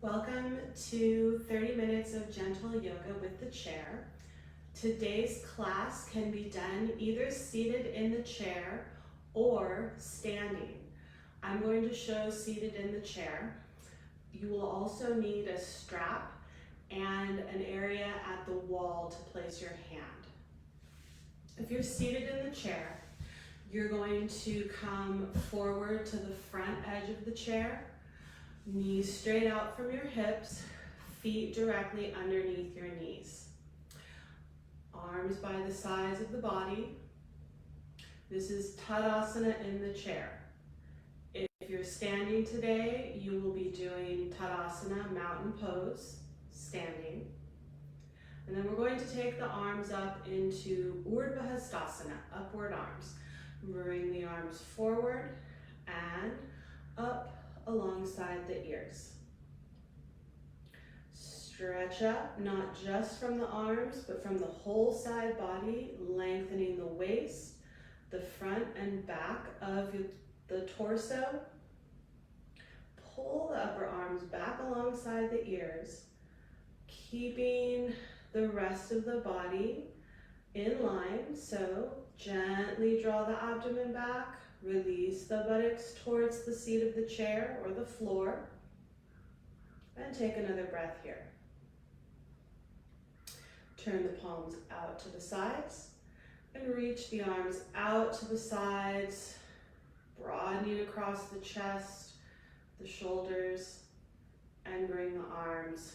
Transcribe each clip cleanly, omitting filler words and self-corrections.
Welcome to 30 minutes of gentle yoga with the chair. Today's class can be done either seated in the chair or standing. I'm going to show seated in the chair. You will also need a strap and an area at the wall to place your hand. If you're seated in the chair, you're going to come forward to the front edge of the chair, knees straight out from your hips, feet directly underneath your knees. Arms by the sides of the body. This is Tadasana in the chair. If you're standing today, you will be doing Tadasana, mountain pose, standing. And then we're going to take the arms up into Urdhva Hastasana, upward arms. Bring the arms forward and up alongside the ears. Stretch up, not just from the arms, but from the whole side body, lengthening the waist, the front and back of the torso. Pull the upper arms back alongside the ears, keeping the rest of the body in line. So gently draw the abdomen back, release the buttocks towards the seat of the chair or the floor, and take another breath here. Turn the palms out to the sides and reach the arms out to the sides, broadening across the chest, the shoulders, and bring the arms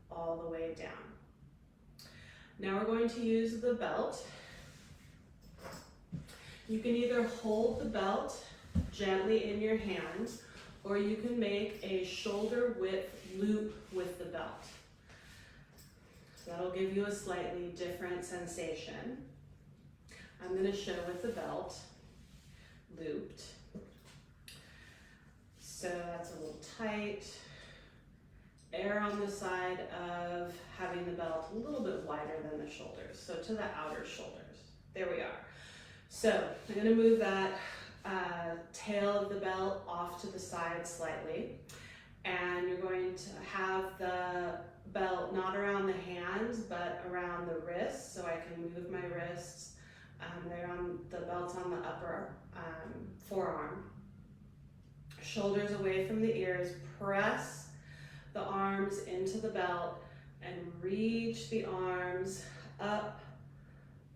all the way down. Now we're going to use the belt. You can either hold the belt gently in your hand, or you can make a shoulder width loop with the belt. So that'll give you a slightly different sensation. I'm going to show with the belt looped. So that's a little tight. Err on the side of having the belt a little bit wider than the shoulders, so to the outer shoulders. There we are. So I'm going to move that tail of the belt off to the side slightly, and you're going to have the belt not around the hands but around the wrists, so I can move my wrists. The belt's on the upper forearm. Shoulders away from the ears. Press the arms into the belt and reach the arms up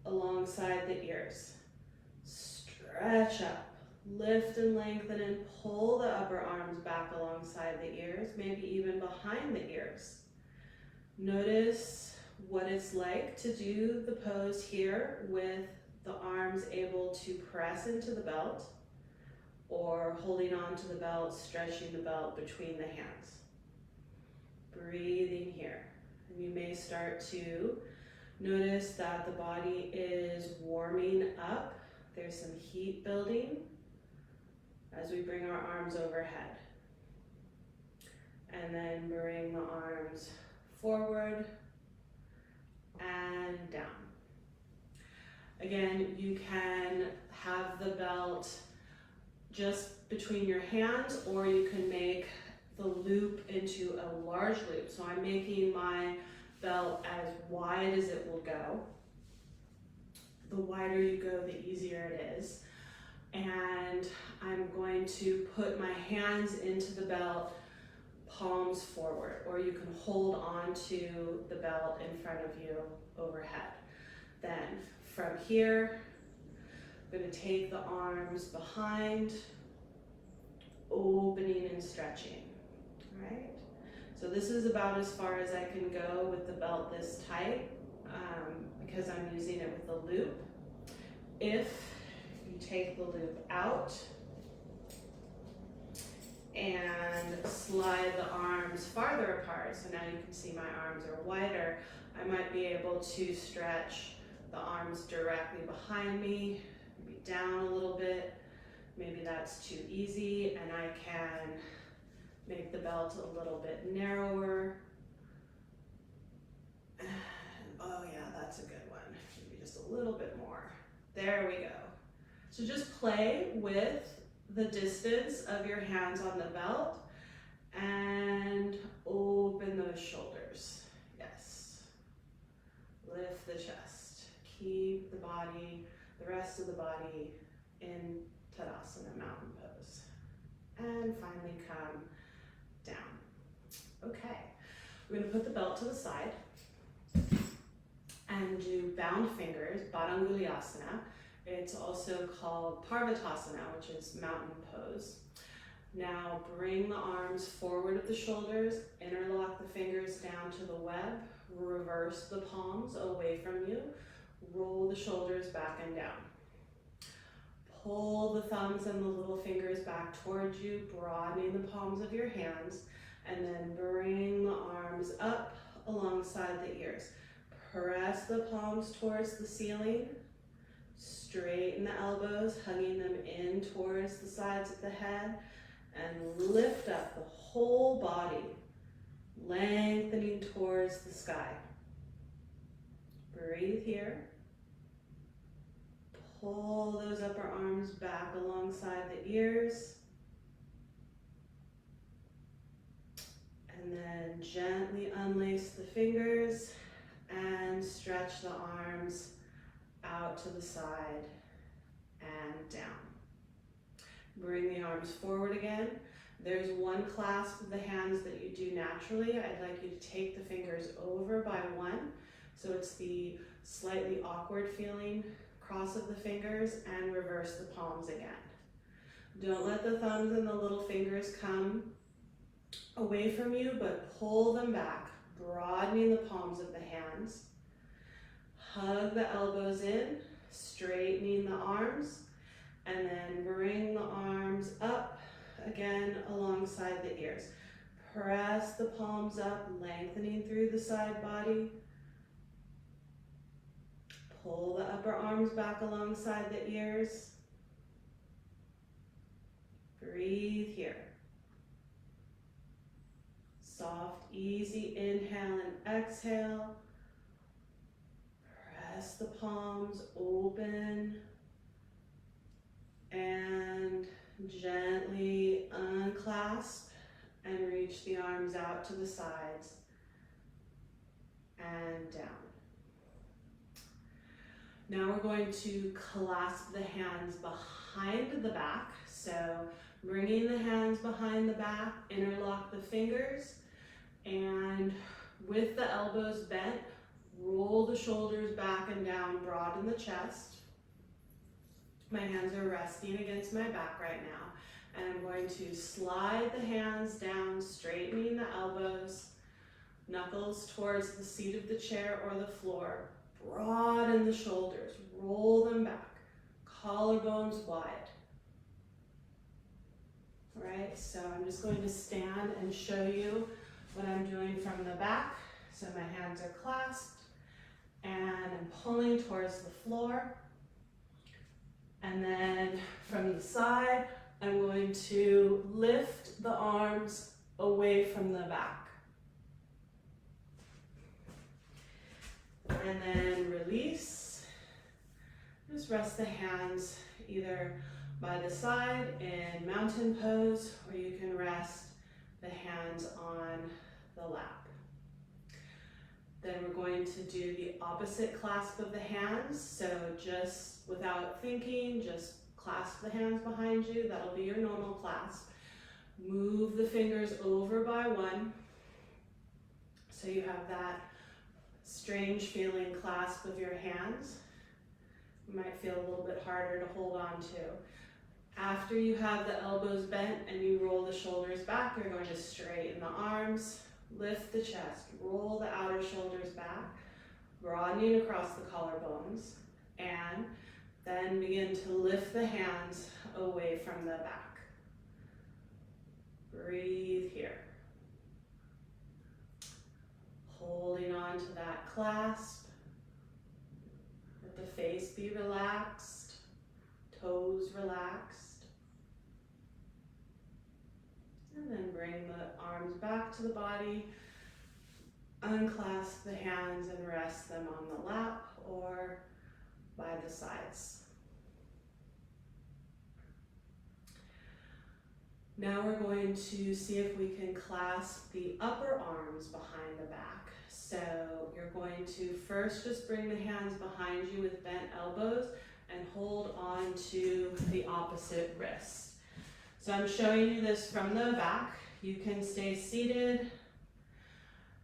alongside the ears. Stretch up, lift and lengthen, and pull the upper arms back alongside the ears, maybe even behind the ears. Notice what it's like to do the pose here with the arms able to press into the belt or holding on to the belt, stretching the belt between the hands. Breathing here. And you may start to notice that the body is warming up. There's some heat building as we bring our arms overhead. And then bring the arms forward and down. Again, you can have the belt just between your hands, or you can make the loop into a large loop. So I'm making my belt as wide as it will go. The wider you go, the easier it is. And I'm going to put my hands into the belt, palms forward, or you can hold on to the belt in front of you overhead. Then from here, I'm going to take the arms behind, opening and stretching. Right? So this is about as far as I can go with the belt this tight, because I'm using it with the loop. If you take the loop out and slide the arms farther apart, so now you can see my arms are wider, I might be able to stretch the arms directly behind me, maybe down a little bit. Maybe that's too easy, and I can make the belt a little bit narrower. Oh yeah, that's a good one. Maybe just a little bit more. There we go. So just play with the distance of your hands on the belt and body, the rest of the body in Tadasana, mountain pose. And finally come down. Okay, we're gonna put the belt to the side and do bound fingers, Badanguliasana. It's also called Parvatasana, which is mountain pose. Now bring the arms forward of the shoulders, interlock the fingers down to the web, reverse the palms away from you, roll the shoulders back and down. Pull the thumbs and the little fingers back towards you, broadening the palms of your hands, and then bring the arms up alongside the ears. Press the palms towards the ceiling, straighten the elbows, hugging them in towards the sides of the head, and lift up the whole body, lengthening towards the sky. Breathe here. Pull those upper arms back alongside the ears. And then gently unlace the fingers and stretch the arms out to the side and down. Bring the arms forward again. There's one clasp of the hands that you do naturally. I'd like you to take the fingers over by one. So it's the slightly awkward feeling cross of the fingers, and reverse the palms again. Don't let the thumbs and the little fingers come away from you, but pull them back, broadening the palms of the hands. Hug the elbows in, straightening the arms, and then bring the arms up again alongside the ears. Press the palms up, lengthening through the side body. Pull the upper arms back alongside the ears. Breathe here. Soft, easy inhale and exhale. Press the palms open and gently unclasp and reach the arms out to the sides and down. Now we're going to clasp the hands behind the back. So bringing the hands behind the back, interlock the fingers, and with the elbows bent, roll the shoulders back and down, broaden the chest. My hands are resting against my back right now. And I'm going to slide the hands down, straightening the elbows, knuckles towards the seat of the chair or the floor. Broaden the shoulders, roll them back, collarbones wide. All right, so I'm just going to stand and show you what I'm doing from the back. So my hands are clasped and I'm pulling towards the floor. And then from the side, I'm going to lift the arms away from the back. And then release. Just rest the hands either by the side in mountain pose, or you can rest the hands on the lap. Then we're going to do the opposite clasp of the hands. So just without thinking, just clasp the hands behind you. That'll be your normal clasp. Move the fingers over by one. So you have that strange feeling clasp of your hands. It might feel a little bit harder to hold on to. After you have the elbows bent and you roll the shoulders back, you're going to straighten the arms, lift the chest, roll the outer shoulders back, broadening across the collarbones, and then begin to lift the hands away from the back. Breathe here. Holding on to that clasp. Let the face be relaxed, toes relaxed. And then bring the arms back to the body. Unclasp the hands and rest them on the lap or by the sides. Now we're going to see if we can clasp the upper arms behind the back. So you're going to first just bring the hands behind you with bent elbows and hold on to the opposite wrist. So I'm showing you this from the back. You can stay seated.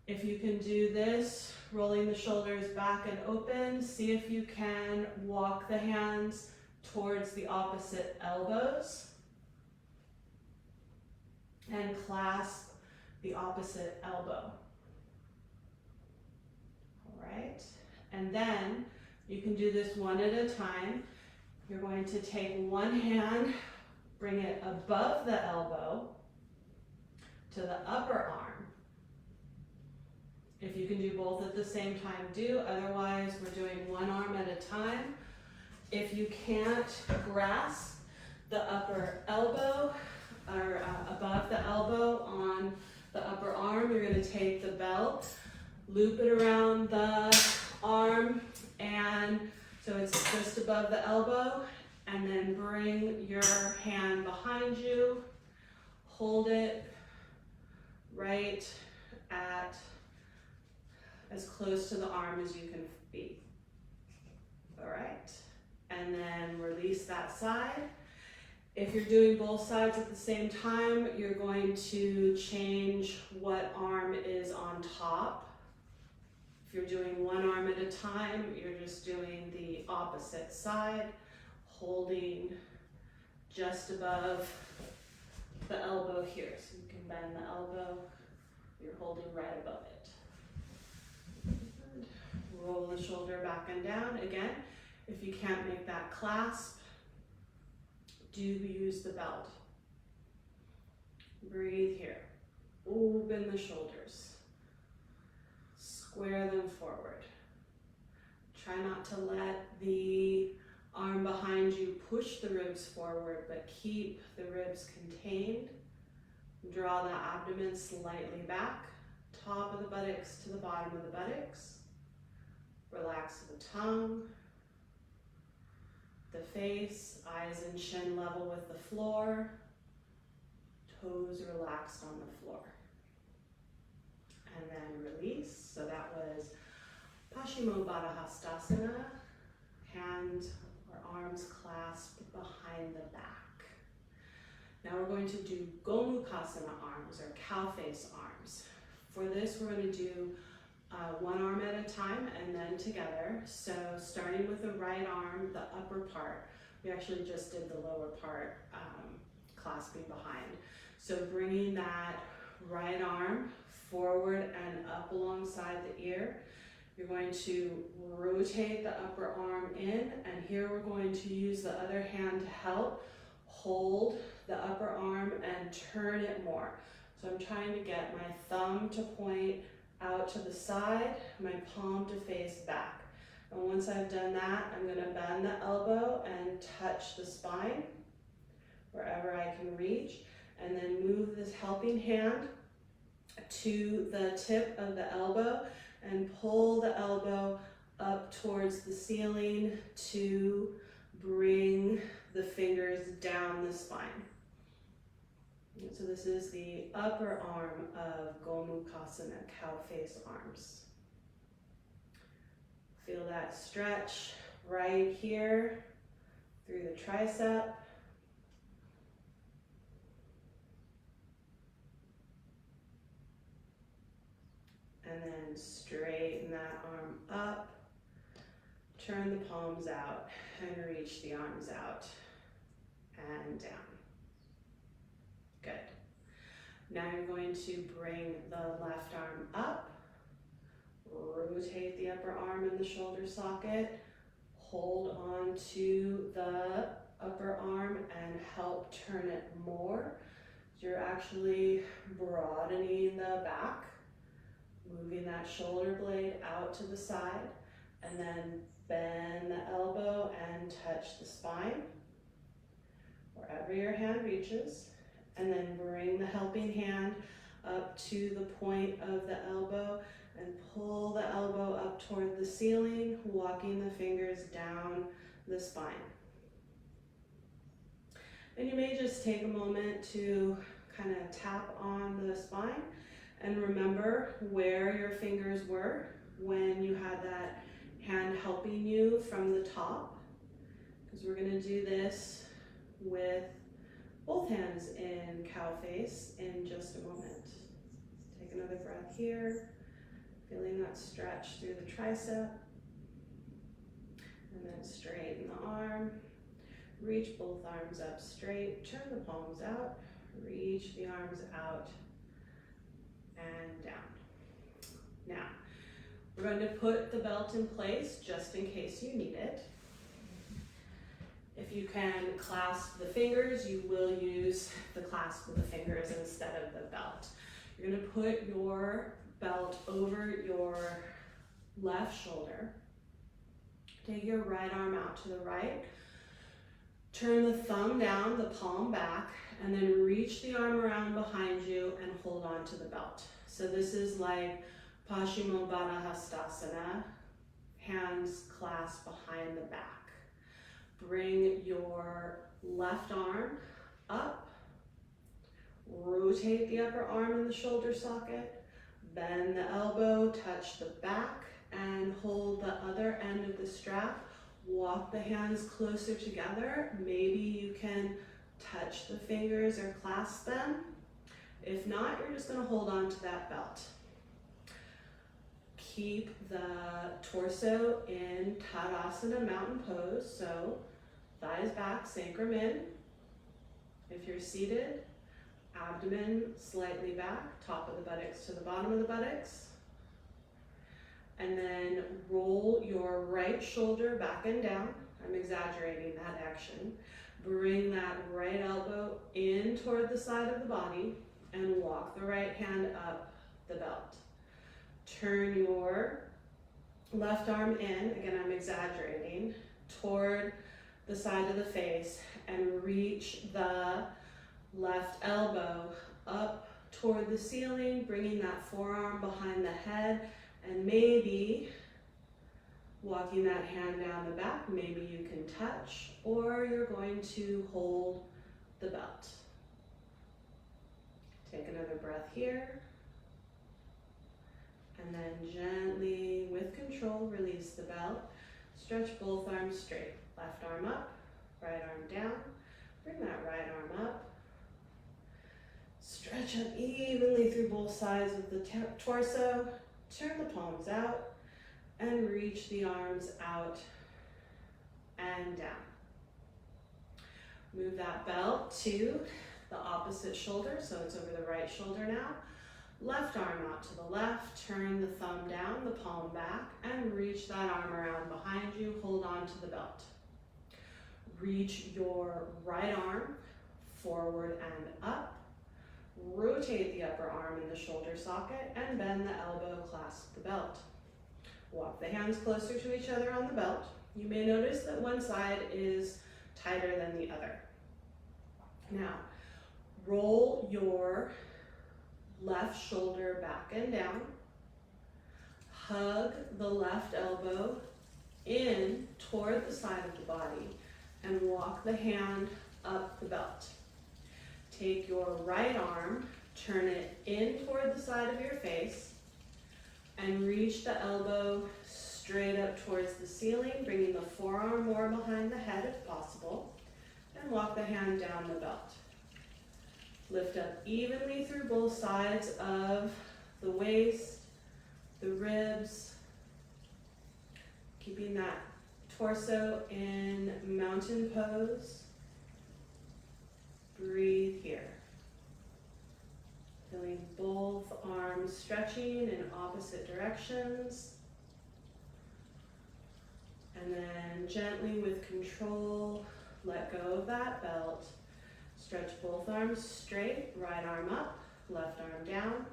If you can do this, rolling the shoulders back and open, see if you can walk the hands towards the opposite elbows and clasp the opposite elbow. All right, and then you can do this one at a time. You're going to take one hand, bring it above the elbow to the upper arm. If you can do both at the same time, do. Otherwise, we're doing one arm at a time. If you can't grasp the upper elbow or above the elbow on the upper arm, you're going to take the belt, loop it around the arm, and so it's just above the elbow, and then bring your hand behind you, hold it right at as close to the arm as you can be. All right, and then release that side. If you're doing both sides at the same time, you're going to change what arm is on top. If you're doing one arm at a time, you're just doing the opposite side, holding just above the elbow here. So you can bend the elbow, you're holding right above it. Roll the shoulder back and down. Again, if you can't make that clasp, do use the belt. Breathe here. Open the shoulders. Square them forward. Try not to let the arm behind you push the ribs forward, but keep the ribs contained. Draw the abdomen slightly back. Top of the buttocks to the bottom of the buttocks. Relax the tongue, the face, eyes and chin level with the floor, toes relaxed on the floor. And then release. So that was Paschimottanasana, hands or arms clasped behind the back. Now we're going to do Gomukhasana arms or cow face arms. For this, we're going to do one arm at a time and then together. So starting with the right arm, the upper part. We actually just did the lower part, clasping behind. So bringing that right arm forward and up alongside the ear. You're going to rotate the upper arm in, and here we're going to use the other hand to help hold the upper arm and turn it more. So I'm trying to get my thumb to point out to the side, my palm to face back. And once I've done that, I'm going to bend the elbow and touch the spine wherever I can reach, and then move this helping hand to the tip of the elbow and pull the elbow up towards the ceiling to bring the fingers down the spine. So this is the upper arm of Gomukhasana, cow face arms. Feel that stretch right here through the tricep. And then straighten that arm up, turn the palms out, and reach the arms out and down. Good. Now you're going to bring the left arm up, rotate the upper arm in the shoulder socket, hold on to the upper arm and help turn it more. You're actually broadening the back, moving that shoulder blade out to the side, and then bend the elbow and touch the spine wherever your hand reaches. And then bring the helping hand up to the point of the elbow and pull the elbow up toward the ceiling, walking the fingers down the spine. And you may just take a moment to kind of tap on the spine and remember where your fingers were when you had that hand helping you from the top, because we're going to do this with both hands in cow face in just a moment. Take another breath here, feeling that stretch through the tricep, and then straighten the arm. Reach both arms up straight, turn the palms out, reach the arms out and down. Now, we're going to put the belt in place just in case you need it. If you can clasp the fingers, you will use the clasp of the fingers instead of the belt. You're going to put your belt over your left shoulder. Take your right arm out to the right. Turn the thumb down, the palm back, and then reach the arm around behind you and hold on to the belt. So this is like Paschimottanasana, hands clasped behind the back. Bring your left arm up, rotate the upper arm in the shoulder socket, bend the elbow, touch the back, and hold the other end of the strap. Walk the hands closer together. Maybe you can touch the fingers or clasp them. If not, you're just going to hold on to that belt. Keep the torso in Tadasana mountain pose, so thighs back, sacrum in. If you're seated, abdomen slightly back, top of the buttocks to the bottom of the buttocks. And then roll your right shoulder back and down. I'm exaggerating that action. Bring that right elbow in toward the side of the body and walk the right hand up the belt. Turn your left arm in, again I'm exaggerating, toward the side of the face and reach the left elbow up toward the ceiling, bringing that forearm behind the head. And maybe walking that hand down the back, maybe you can touch, or you're going to hold the belt. Take another breath here. And then gently, with control, release the belt. Stretch both arms straight. Left arm up, right arm down. Bring that right arm up. Stretch up evenly through both sides of the torso. Turn the palms out and reach the arms out and down. Move that belt to the opposite shoulder, so it's over the right shoulder now. Left arm out to the left, turn the thumb down, the palm back, and reach that arm around behind you. Hold on to the belt. Reach your right arm forward and up. Rotate the upper arm in the shoulder socket and bend the elbow, clasp the belt. Walk the hands closer to each other on the belt. You may notice that one side is tighter than the other. Now, roll your left shoulder back and down. Hug the left elbow in toward the side of the body and walk the hand up the belt. Take your right arm, turn it in toward the side of your face, and reach the elbow straight up towards the ceiling, bringing the forearm more behind the head if possible, and walk the hand down the belt. Lift up evenly through both sides of the waist, the ribs, keeping that torso in mountain pose. Breathe here. Feeling both arms stretching in opposite directions. And then gently with control, let go of that belt. Stretch both arms straight, right arm up, left arm down.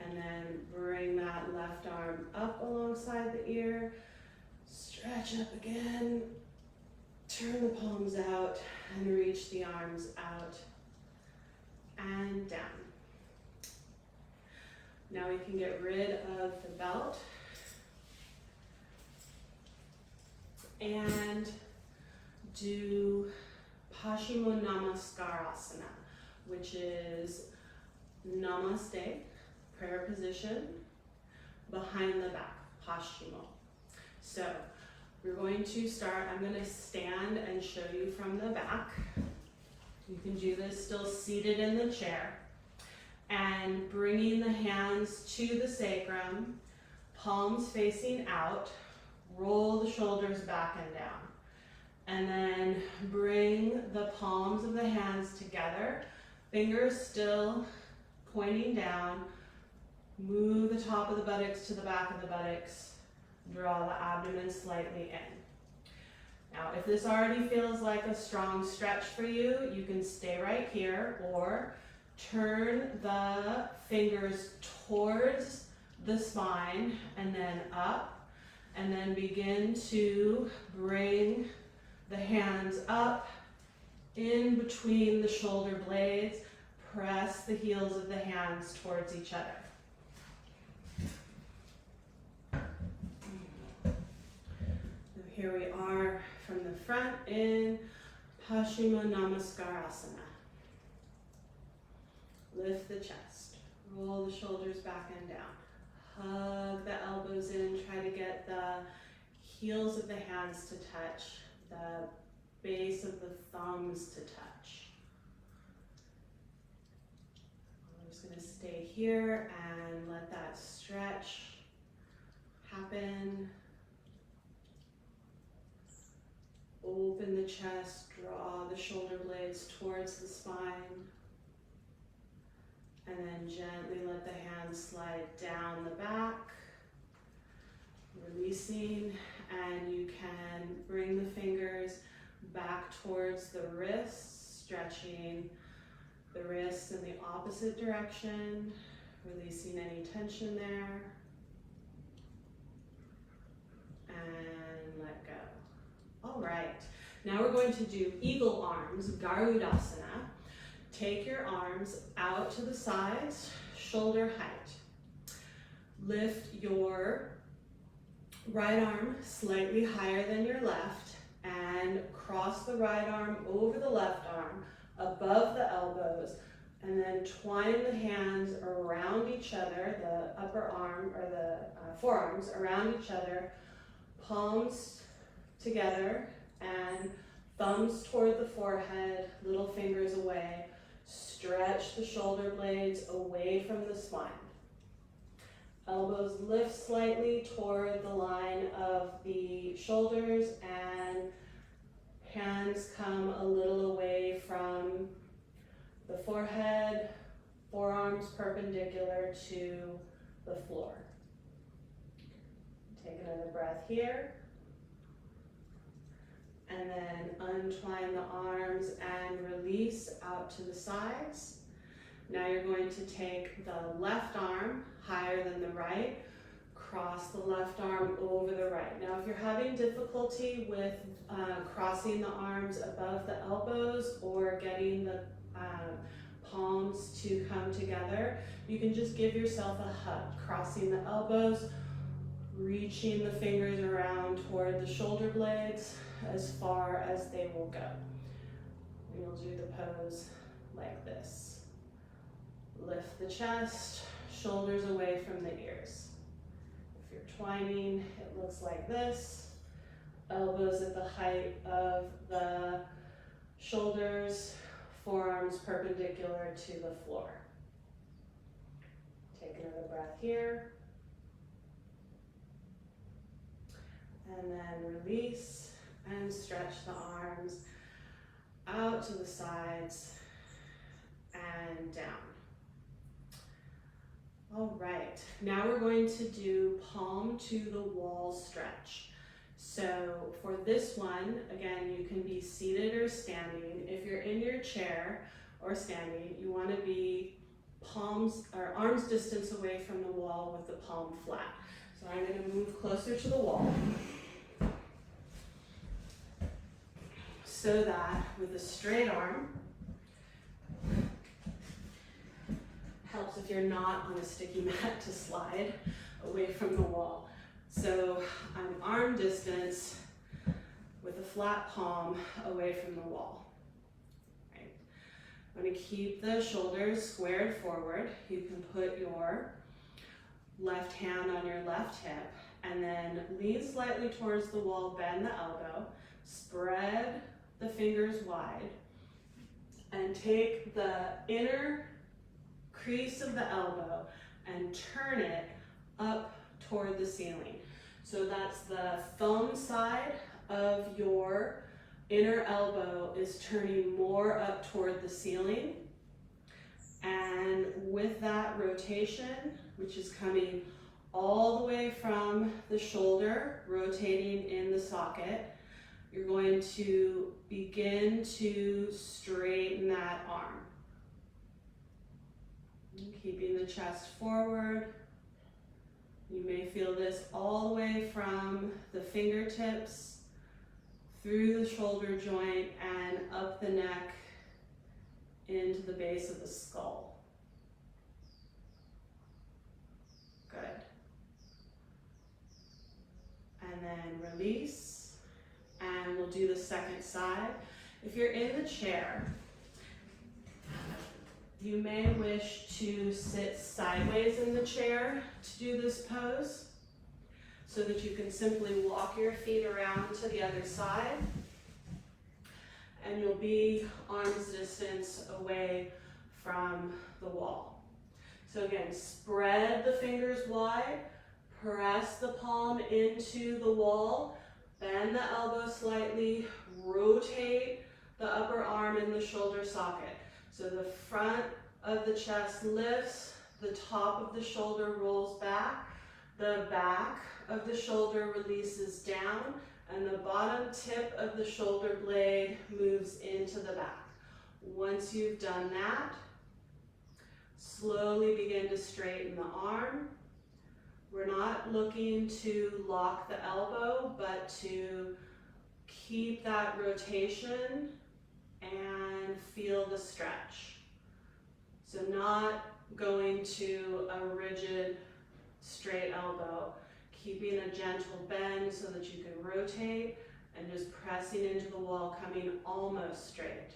And then bring that left arm up alongside the ear. Stretch up again. Turn the palms out and reach the arms out and down. Now we can get rid of the belt and do Paschimottanasana Namaskarasana, which is namaste, prayer position, behind the back, Paschimo. So we're going to start, I'm going to stand and show you from the back. You can do this still seated in the chair. And bringing the hands to the sacrum, palms facing out, roll the shoulders back and down. And then bring the palms of the hands together, fingers still pointing down. Move the top of the buttocks to the back of the buttocks. Draw the abdomen slightly in. Now, if this already feels like a strong stretch for you, you can stay right here or turn the fingers towards the spine and then up, and then begin to bring the hands up in between the shoulder blades. Press the heels of the hands towards each other. Here we are from the front in Paschimottanasana Namaskarasana. Lift the chest, roll the shoulders back and down. Hug the elbows in, try to get the heels of the hands to touch, the base of the thumbs to touch. I'm just going to stay here and let that stretch happen. Open the chest, draw the shoulder blades towards the spine. And then gently let the hands slide down the back, releasing, and you can bring the fingers back towards the wrists, stretching the wrists in the opposite direction, releasing any tension there, and let go. All right, now we're going to do eagle arms, Garudasana. Take your arms out to the sides, shoulder height. Lift your right arm slightly higher than your left and cross the right arm over the left arm above the elbows, and then twine the hands around each other, the upper arm or the forearms around each other, palms together and thumbs toward the forehead, little fingers away. Stretch the shoulder blades away from the spine. Elbows lift slightly toward the line of the shoulders and hands come a little away from the forehead, forearms perpendicular to the floor. Take another breath here. And then untwine the arms and release out to the sides. Now you're going to take the left arm higher than the right, cross the left arm over the right. Now if you're having difficulty with crossing the arms above the elbows or getting the palms to come together, you can just give yourself a hug, crossing the elbows, reaching the fingers around toward the shoulder blades as far as they will go. And you'll do the pose like this. Lift the chest, shoulders away from the ears. If you're twining, it looks like this. Elbows at the height of the shoulders, forearms perpendicular to the floor. Take another breath here. And then release and stretch the arms out to the sides and down. All right, now we're going to do palm to the wall stretch. So for this one, again, you can be seated or standing. If you're in your chair or standing, you want to be palms or arms distance away from the wall with the palm flat. So I'm going to move closer to the wall, so that with a straight arm, helps if you're not on a sticky mat to slide away from the wall. So I'm arm distance with a flat palm away from the wall. I'm going to keep the shoulders squared forward. You can put your left hand on your left hip and then lean slightly towards the wall, bend the elbow, spread the fingers wide, and take the inner crease of the elbow and turn it up toward the ceiling. So that's the thumb side of your inner elbow is turning more up toward the ceiling. And with that rotation, which is coming all the way from the shoulder, rotating in the socket, you're going to begin to straighten that arm. Keeping the chest forward. You may feel this all the way from the fingertips, through the shoulder joint, and up the neck into the base of the skull. Good. And then release, and we'll do the second side. If you're in the chair, you may wish to sit sideways in the chair to do this pose, so that you can simply walk your feet around to the other side, and you'll be arm's distance away from the wall. So again, spread the fingers wide, press the palm into the wall, bend the elbow slightly, rotate the upper arm in the shoulder socket. So the front of the chest lifts, the top of the shoulder rolls back, the back of the shoulder releases down, and the bottom tip of the shoulder blade moves into the back. Once you've done that, slowly begin to straighten the arm. We're not looking to lock the elbow, but to keep that rotation and feel the stretch. So not going to a rigid straight elbow, keeping a gentle bend so that you can rotate, and just pressing into the wall, coming almost straight.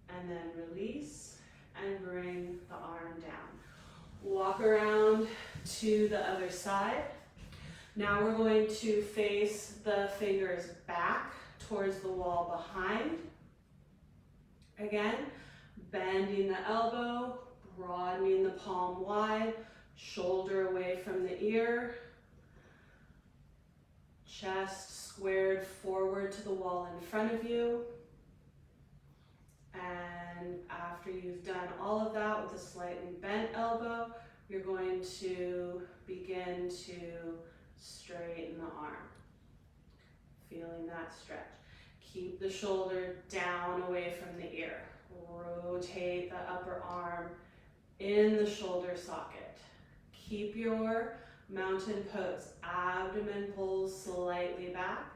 And then release and bring the arm down. Walk around to the other side. Now we're going to face the fingers back towards the wall behind. Again, bending the elbow, broadening the palm wide, shoulder away from the ear, chest squared forward to the wall in front of you. And after you've done all of that with a slightly bent elbow, you're going to begin to straighten the arm, feeling that stretch. Keep the shoulder down away from the ear. Rotate the upper arm in the shoulder socket. Keep your mountain pose. Abdomen pulls slightly back.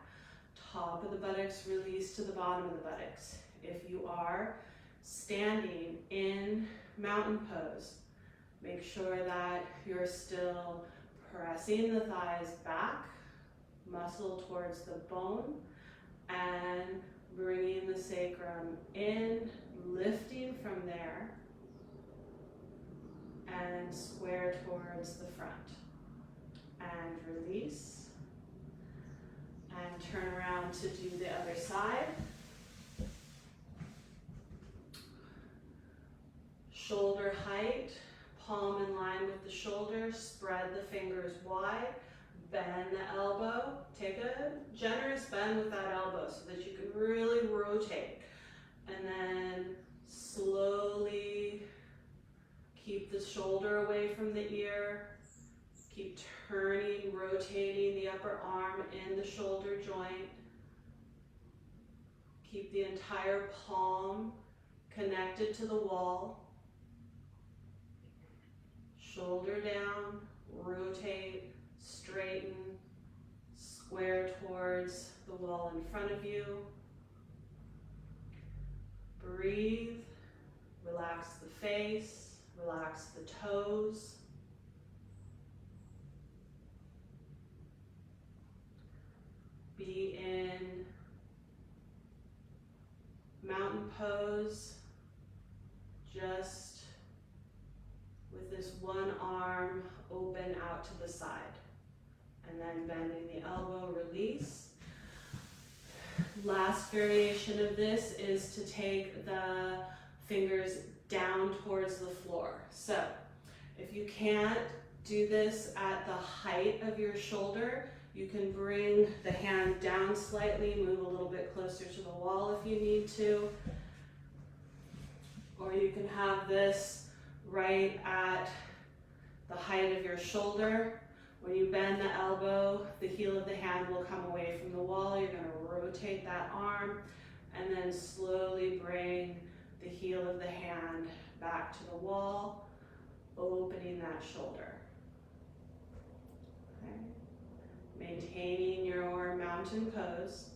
Top of the buttocks release to the bottom of the buttocks. If you are standing in mountain pose, make sure that you're still pressing the thighs back, muscle towards the bone, and bringing the sacrum in, lifting from there, and square towards the front. And release, and turn around to do the other side. Shoulder height, palm in line with the shoulder, spread the fingers wide, bend the elbow, take a generous bend with that elbow so that you can really rotate, and then slowly keep the shoulder away from the ear, keep turning, rotating the upper arm in the shoulder joint, keep the entire palm connected to the wall. Shoulder down, rotate, straighten, square towards the wall in front of you. Breathe, relax the face, relax the toes. Be in mountain pose just with this one arm open out to the side. And then bending the elbow, release. Last variation of this is to take the fingers down towards the floor. So if you can't do this at the height of your shoulder, you can bring the hand down slightly, move a little bit closer to the wall if you need to. Or you can have this right at the height of your shoulder. When you bend the elbow, the heel of the hand will come away from the wall. You're going to rotate that arm and then slowly bring the heel of the hand back to the wall, opening that shoulder. Okay. Maintaining your mountain pose,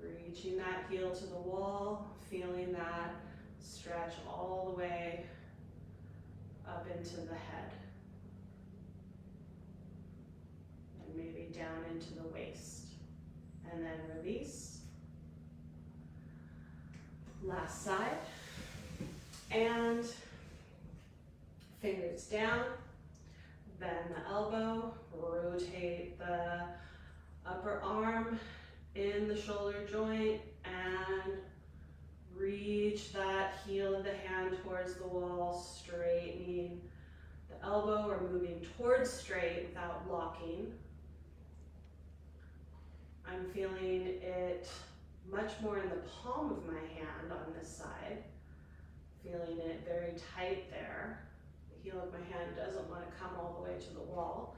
reaching that heel to the wall, feeling that stretch all the way up into the head. And maybe down into the waist. And then release. Last side. And fingers down. Bend the elbow. Rotate the upper arm in the shoulder joint and reach that heel of the hand towards the wall, straightening the elbow or moving towards straight without locking. I'm feeling it much more in the palm of my hand on this side, feeling it very tight there. The heel of my hand doesn't want to come all the way to the wall.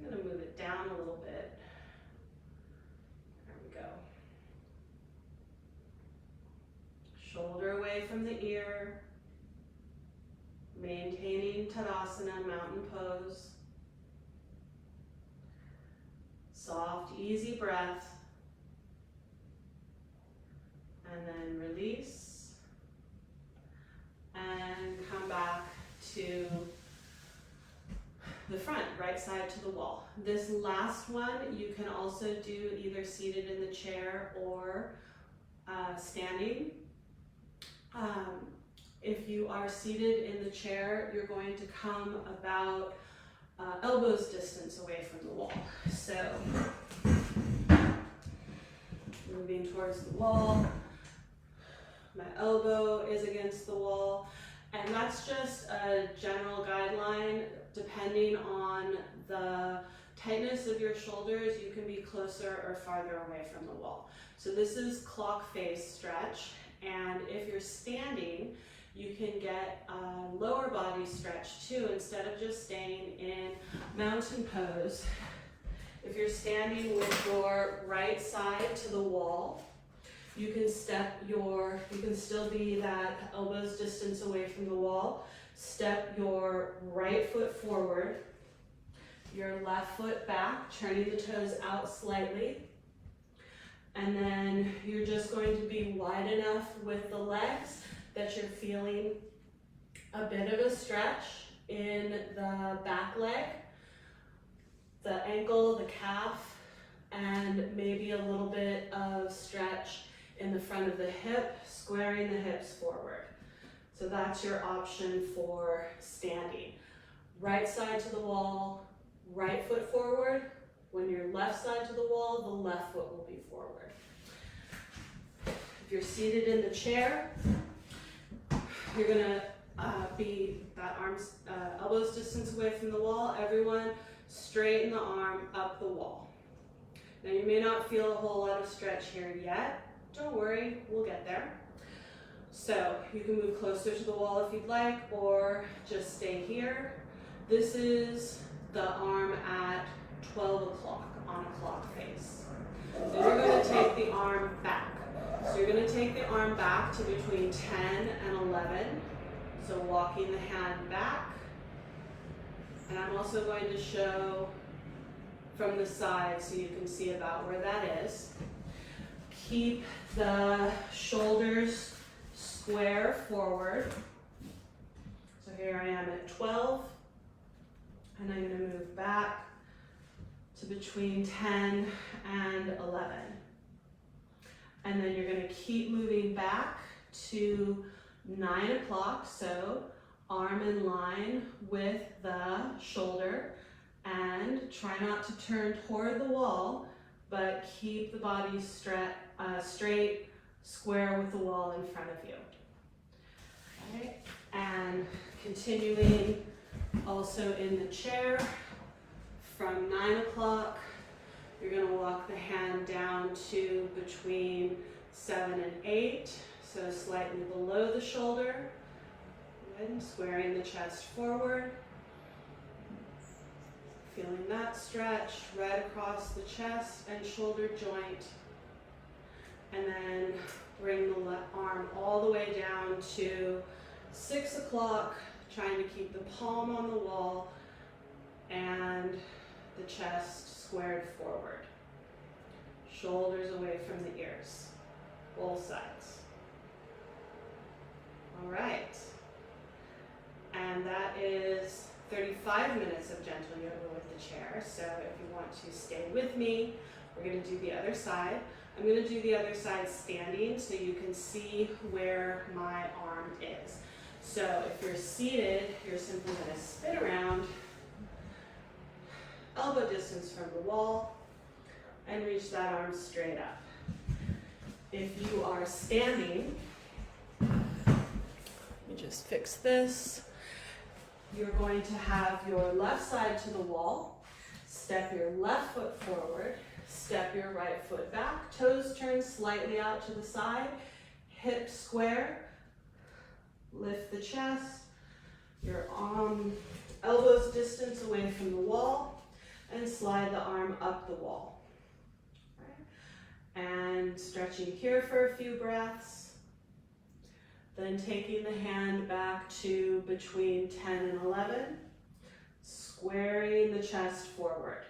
So I'm going to move it down a little bit. There we go. Shoulder away from the ear. Maintaining Tadasana, mountain pose. Soft, easy breath. And then release. And come back to the front, right side to the wall. This last one you can also do either seated in the chair or standing. If you are seated in the chair, you're going to come about elbows distance away from the wall. So moving towards the wall, my elbow is against the wall, and that's just a general guideline. Depending on the tightness of your shoulders, you can be closer or farther away from the wall. So this is clock face stretch, and if you're standing, you can get a lower body stretch too, instead of just staying in mountain pose. If you're standing with your right side to the wall, you can still be that elbows distance away from the wall. Step your right foot forward, your left foot back, turning the toes out slightly. And then you're just going to be wide enough with the legs that you're feeling a bit of a stretch in the back leg, the ankle, the calf, and maybe a little bit of stretch in the front of the hip, squaring the hips forward. So that's your option for standing. Right side to the wall, right foot forward. When you're left side to the wall, the left foot will be forward. If you're seated in the chair, you're gonna be that arms, elbows distance away from the wall. Everyone straighten the arm up the wall. Now you may not feel a whole lot of stretch here yet. Don't worry, we'll get there. So you can move closer to the wall if you'd like, or just stay here. This is the arm at 12 o'clock on a clock face. Then you're going to take the arm back. So you're going to take the arm back to between 10 and 11. So walking the hand back. And I'm also going to show from the side so you can see about where that is. Keep the shoulders square forward. So here I am at 12, and I'm going to move back to between 10 and 11. And then you're going to keep moving back to 9 o'clock, so arm in line with the shoulder, and try not to turn toward the wall, but keep the body straight, square with the wall in front of you. Okay. And continuing also in the chair, from 9 o'clock, you're going to walk the hand down to between 7 and 8, so slightly below the shoulder. Good. Squaring the chest forward. Feeling that stretch right across the chest and shoulder joint. And then bring the left arm all the way down to 6 o'clock, trying to keep the palm on the wall and the chest squared forward. Shoulders away from the ears, both sides. All right. And that is 35 minutes of gentle yoga with the chair. So if you want to stay with me, we're going to do the other side. I'm going to do the other side standing so you can see where my arm is. So if you're seated, you're simply going to spin around, elbow distance from the wall, and reach that arm straight up. If you are standing, let me just fix this. You're going to have your left side to the wall, step your left foot forward, step your right foot back, toes turn slightly out to the side, hips square, lift the chest, your elbows distance away from the wall, and slide the arm up the wall. Right. And stretching here for a few breaths. Then taking the hand back to between 10 and 11, squaring the chest forward.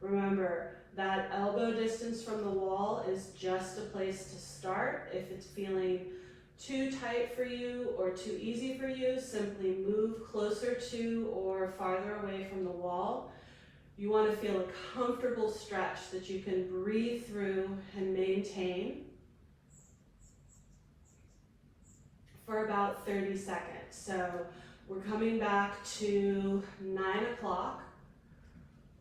Remember, that elbow distance from the wall is just a place to start. If it's feeling too tight for you or too easy for you, simply move closer to or farther away from the wall. You want to feel a comfortable stretch that you can breathe through and maintain for about 30 seconds. So we're coming back to 9 o'clock.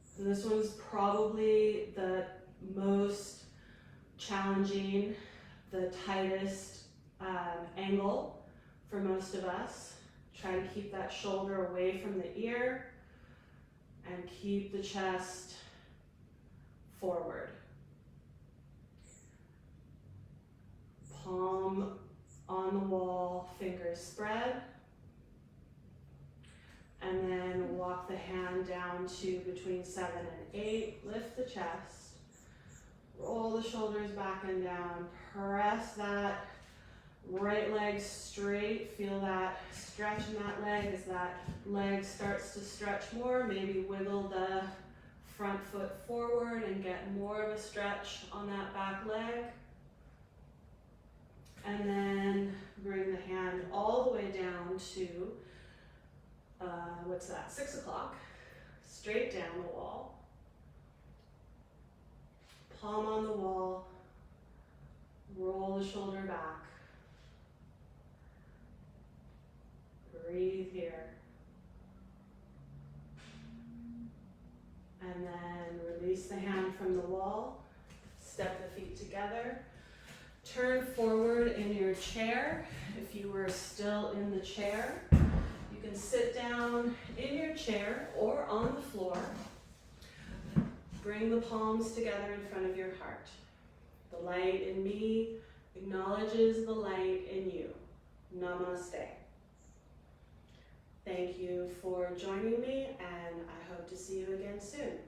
So this one's probably the most challenging, the tightest angle for most of us. Try to keep that shoulder away from the ear and keep the chest forward. Palm on the wall, fingers spread. And then walk the hand down to between 7 and 8. Lift the chest. Roll the shoulders back and down. Press that right leg straight. Feel that stretch in that leg as that leg starts to stretch more. Maybe wiggle the front foot forward and get more of a stretch on that back leg. And then bring the hand all the way down to 6 o'clock, straight down the wall, palm on the wall, roll the shoulder back, breathe here, and then release the hand from the wall, step the feet together, turn forward in your chair. If you were still in the chair, you can sit down in your chair or on the floor. Bring the palms together in front of your heart. The light in me acknowledges the light in you. Namaste. Thank you for joining me, and I hope to see you again soon.